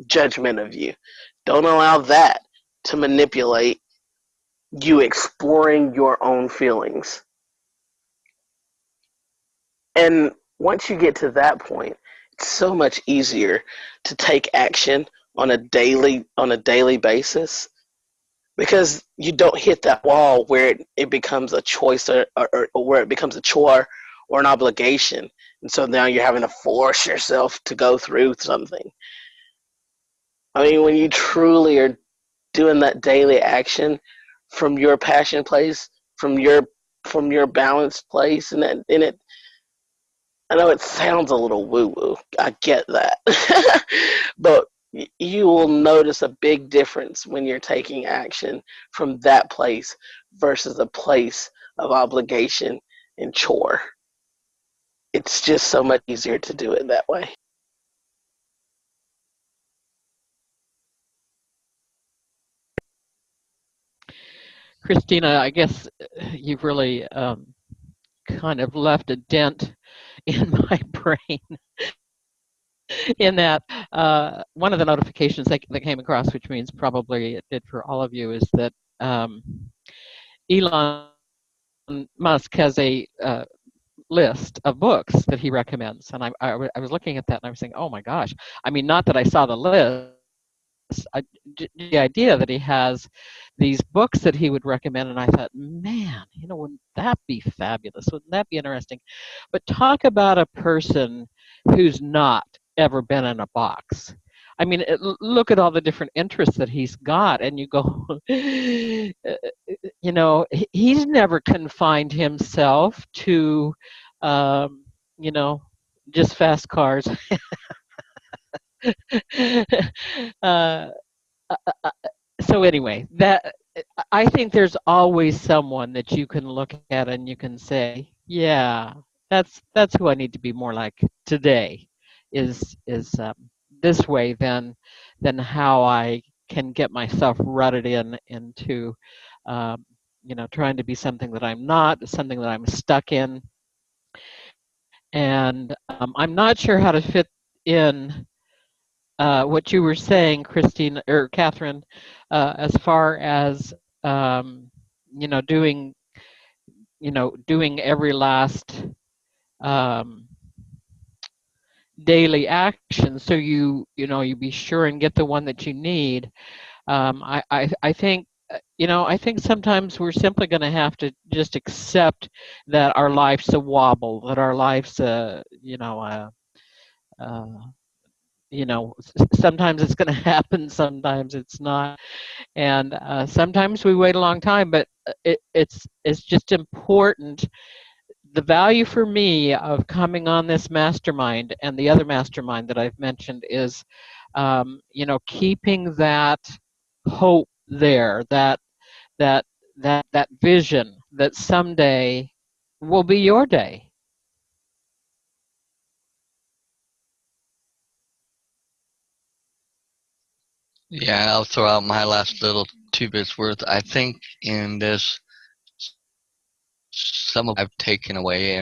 judgment of you. Don't allow that to manipulate you exploring your own feelings. And once you get to that point, it's so much easier to take action on a daily basis because you don't hit that wall where it becomes a choice or where it becomes a chore or an obligation. And so now you're having to force yourself to go through something. I mean, when you truly are doing that daily action from your passion place, from your balanced place, and it, I know it sounds a little woo-woo. I get that. But you will notice a big difference when you're taking action from that place versus a place of obligation and chore. It's just so much easier to do it that way. Christina, I guess you've really kind of left a dent in my brain in that one of the notifications that came across, which means probably it did for all of you, is that Elon Musk has a list of books that he recommends. And I was looking at that and I was saying, oh my gosh. I mean, not that I saw the list, the idea that he has these books that he would recommend, and I thought, man, wouldn't that be fabulous? Wouldn't that be interesting? But talk about a person who's not ever been in a box. I mean, look at all the different interests that he's got, and you go, he's never confined himself to, just fast cars. uh, so anyway, that I think there's always someone that you can look at and you can say, yeah, that's who I need to be more like today. Is this way than how I can get myself rutted into trying to be something that I'm not, something that I'm stuck in, and I'm not sure how to fit in what you were saying, Christine or Catherine, as far as doing every last daily action, so you be sure and get the one that you need. I think I think sometimes we're simply going to have to just accept that our life's a wobble, that our life's sometimes it's going to happen, sometimes it's not, and sometimes we wait a long time. But it's just important. The value for me of coming on this mastermind and the other mastermind that I've mentioned is, keeping that hope there, that vision that someday will be your day. Yeah, I'll throw out my last little 2 bits worth. I think in this, some of what I've taken away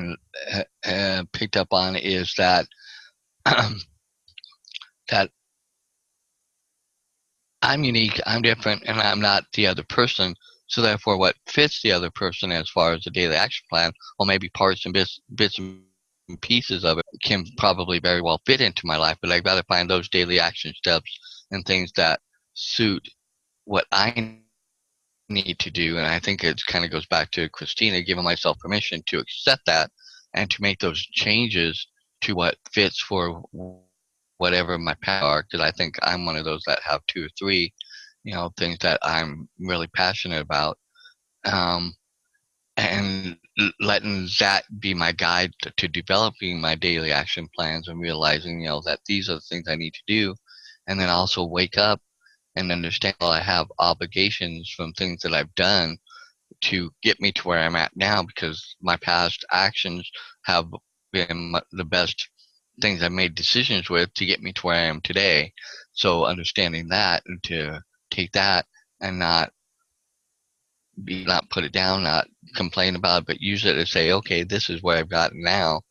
and picked up on is that that I'm unique, I'm different, and I'm not the other person. So therefore, what fits the other person as far as the daily action plan, or maybe parts and bits and pieces of it, can probably very well fit into my life. But I'd rather find those daily action steps and things that suit what I need to do. And I think it kind of goes back to Christina, giving myself permission to accept that and to make those changes to what fits for whatever my path are, because I think I'm one of those that have 2 or 3 things that I'm really passionate about. And letting that be my guide to developing my daily action plans and realizing, that these are the things I need to do. And then also wake up and understand I have obligations from things that I've done to get me to where I'm at now, because my past actions have been the best things I made decisions with to get me to where I am today. So understanding that, and to take that and not put it down, not complain about it, but use it to say, okay, this is where I've gotten now.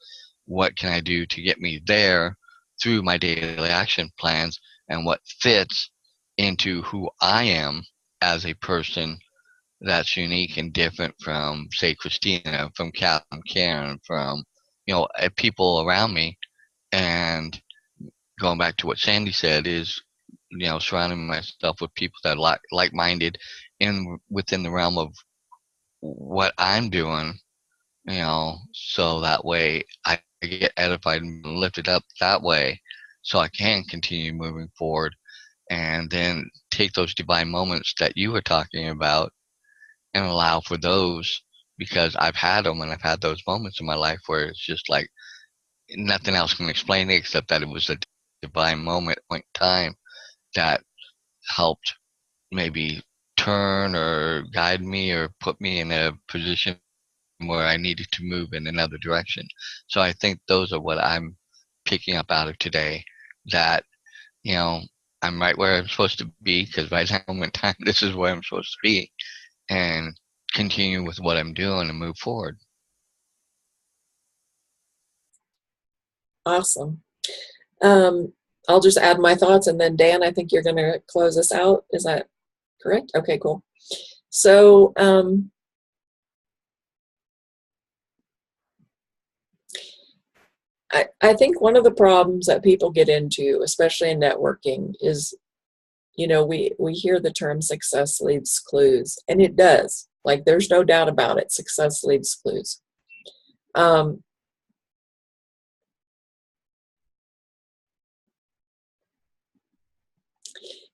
What can I do to get me there through my daily action plans, and what fits into who I am as a person that's unique and different from, say, Christina, from Karen, from people around me. And going back to what Sandy said, is surrounding myself with people that are like-minded within the realm of what I'm doing, so that way I get edified and lifted up that way, so I can continue moving forward, and then take those divine moments that you were talking about and allow for those, because I've had them, and I've had those moments in my life where it's just like nothing else can explain it except that it was a divine moment, point in time, that helped maybe turn or guide me or put me in a position where I needed to move in another direction. So I think those are what I'm picking up out of today, that, I'm right where I'm supposed to be, because right now in time, this is where I'm supposed to be, and continue with what I'm doing and move forward. Awesome. I'll just add my thoughts, and then Dan, I think you're going to close us out. Is that correct? Okay, cool. So I think one of the problems that people get into, especially in networking, is, we hear the term success leaves clues, and it does. Like, there's no doubt about it. Success leaves clues.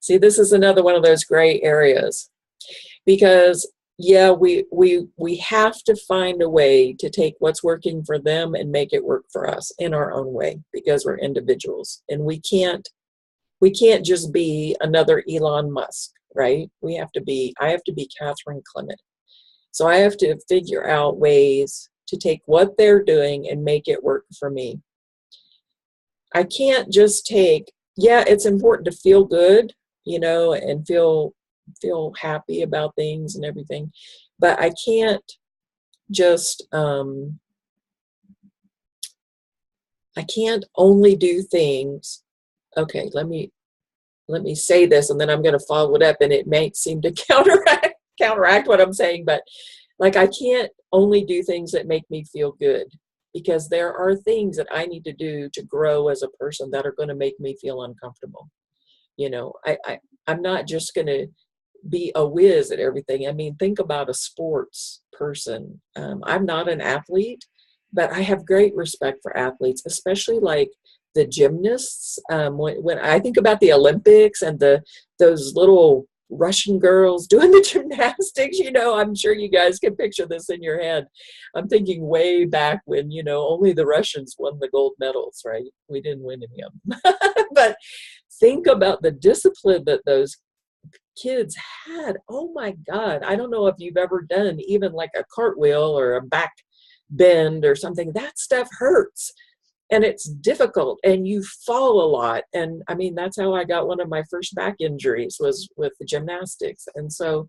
See, this is another one of those gray areas, because yeah, we have to find a way to take what's working for them and make it work for us in our own way, because we're individuals, and we can't just be another Elon Musk, right? I have to be Catherine Clement. So I have to figure out ways to take what they're doing and make it work for me. I can't just take, it's important to feel good, and feel happy about things and everything, but I can't just I can't only do things. Okay, let me say this, and then I'm going to follow it up, and it may seem to counteract what I'm saying, but like, I can't only do things that make me feel good, because there are things that I need to do to grow as a person that are going to make me feel uncomfortable. I'm not just going to be a whiz at everything. I mean, think about a sports person. I'm not an athlete, but I have great respect for athletes, especially like the gymnasts. When I think about the Olympics and those little Russian girls doing the gymnastics, I'm sure you guys can picture this in your head. I'm thinking way back when, only the Russians won the gold medals, right? We didn't win any of them. But think about the discipline that those kids had. Oh my God. I don't know if you've ever done even like a cartwheel or a back bend or something. That stuff hurts. And it's difficult, and you fall a lot. And I mean, that's how I got one of my first back injuries, was with the gymnastics. And so,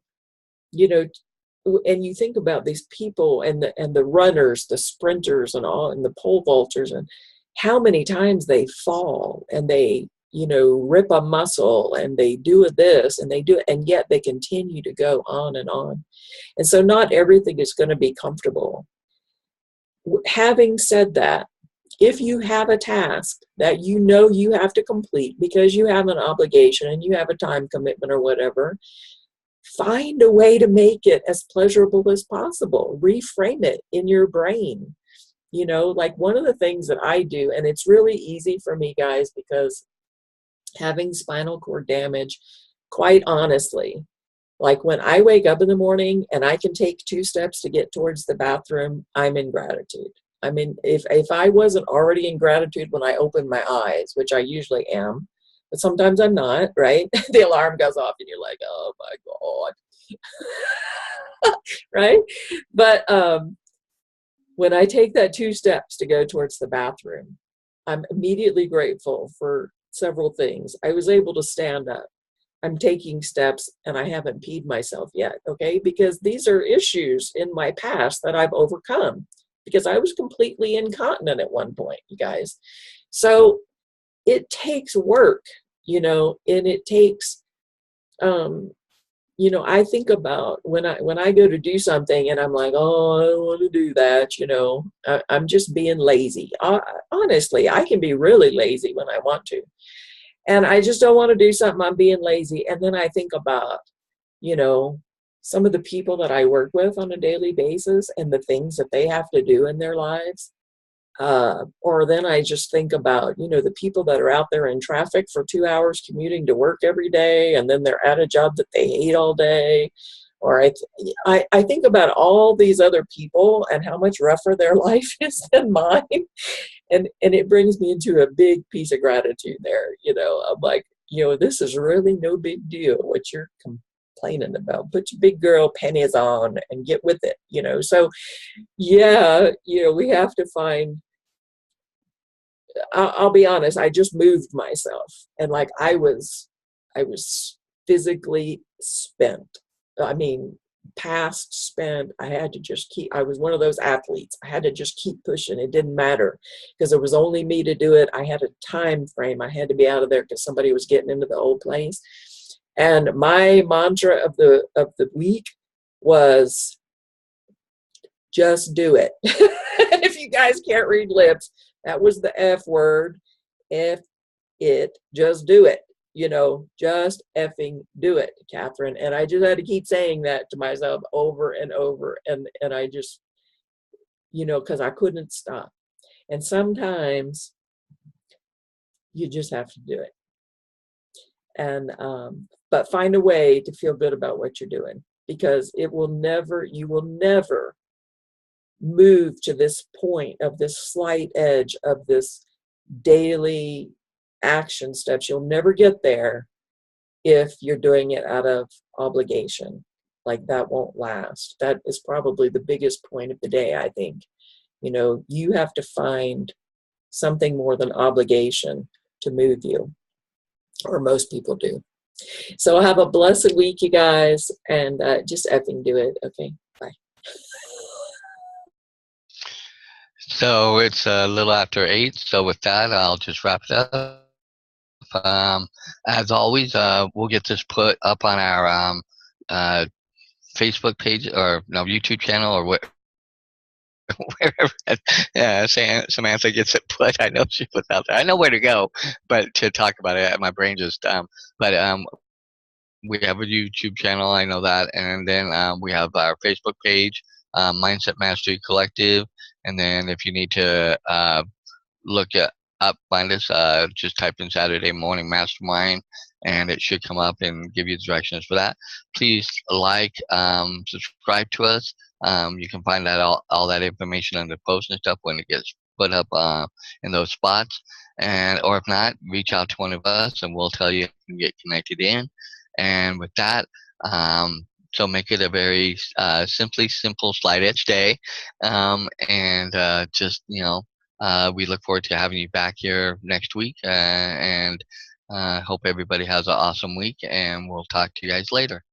and you think about these people and the runners, the sprinters and all, and the pole vaulters, and how many times they fall and they, rip a muscle, and they do this and they do it, and yet they continue to go on and on. And so not everything is going to be comfortable. Having said that, if you have a task that you have to complete because you have an obligation and you have a time commitment or whatever, find a way to make it as pleasurable as possible. Reframe it in your brain. Like, one of the things that I do, and it's really easy for me, guys, because having spinal cord damage, quite honestly, like when I wake up in the morning and I can take 2 steps to get towards the bathroom, I'm in gratitude. I mean, if I wasn't already in gratitude when I open my eyes, which I usually am, but sometimes I'm not, right? The alarm goes off and you're like, oh my God. Right? But when I take that 2 steps to go towards the bathroom, I'm immediately grateful for several things. I was able to stand up. I'm taking steps and I haven't peed myself yet, okay? Because these are issues in my past that I've overcome because I was completely incontinent at one point, you guys. So it takes work, and it takes, I think about when I go to do something and I'm like, oh, I don't want to do that, I'm just being lazy. Honestly, I can be really lazy when I want to. And I just don't want to do something. I'm being lazy. And then I think about, some of the people that I work with on a daily basis and the things that they have to do in their lives. Or then I just think about, the people that are out there in traffic for 2 hours commuting to work every day, and then they're at a job that they hate all day. Or I think about all these other people and how much rougher their life is than mine. And it brings me into a big piece of gratitude there. I'm like, this is really no big deal what you're complaining about. Put your big girl panties on and get with it, So, yeah, we have to find, I'll be honest, I just moved myself. And like I was physically spent. I mean, past spent. I had to just I was one of those athletes. I had to just keep pushing. It didn't matter because it was only me to do it. I had a time frame. I had to be out of there because somebody was getting into the old place. And my mantra of the week was just do it. If you guys can't read lips, that was the F word. F it, just do it. Just effing do it, Catherine. And I just had to keep saying that to myself over and over. And I just, because I couldn't stop. And sometimes you just have to do it. And, but find a way to feel good about what you're doing, because you will never move to this point of this slight edge of this daily action steps. You'll never get there if you're doing it out of obligation. Like that won't last. That is probably the biggest point of the day, I think. You have to find something more than obligation to move you, or most people do. So have a blessed week, you guys, and just effing do it. Okay, bye. So it's a little after 8. So with that, I'll just wrap it up. As always, we'll get this put up on our Facebook page or YouTube channel or wherever Samantha gets it put. I know she puts out there. I know where to go, but to talk about it, my brain just we have a YouTube channel. I know that, and then we have our Facebook page, Mindset Mastery Collective, and then if you need to look find us, just type in Saturday Morning Mastermind, and it should come up and give you directions for that. Please subscribe to us. You can find that all that information under posts and stuff when it gets put up in those spots. Or if not, reach out to one of us and we'll tell you and get connected in. And with that, so make it a very simple slide edge day, we look forward to having you back here next week, and hope everybody has an awesome week, and we'll talk to you guys later.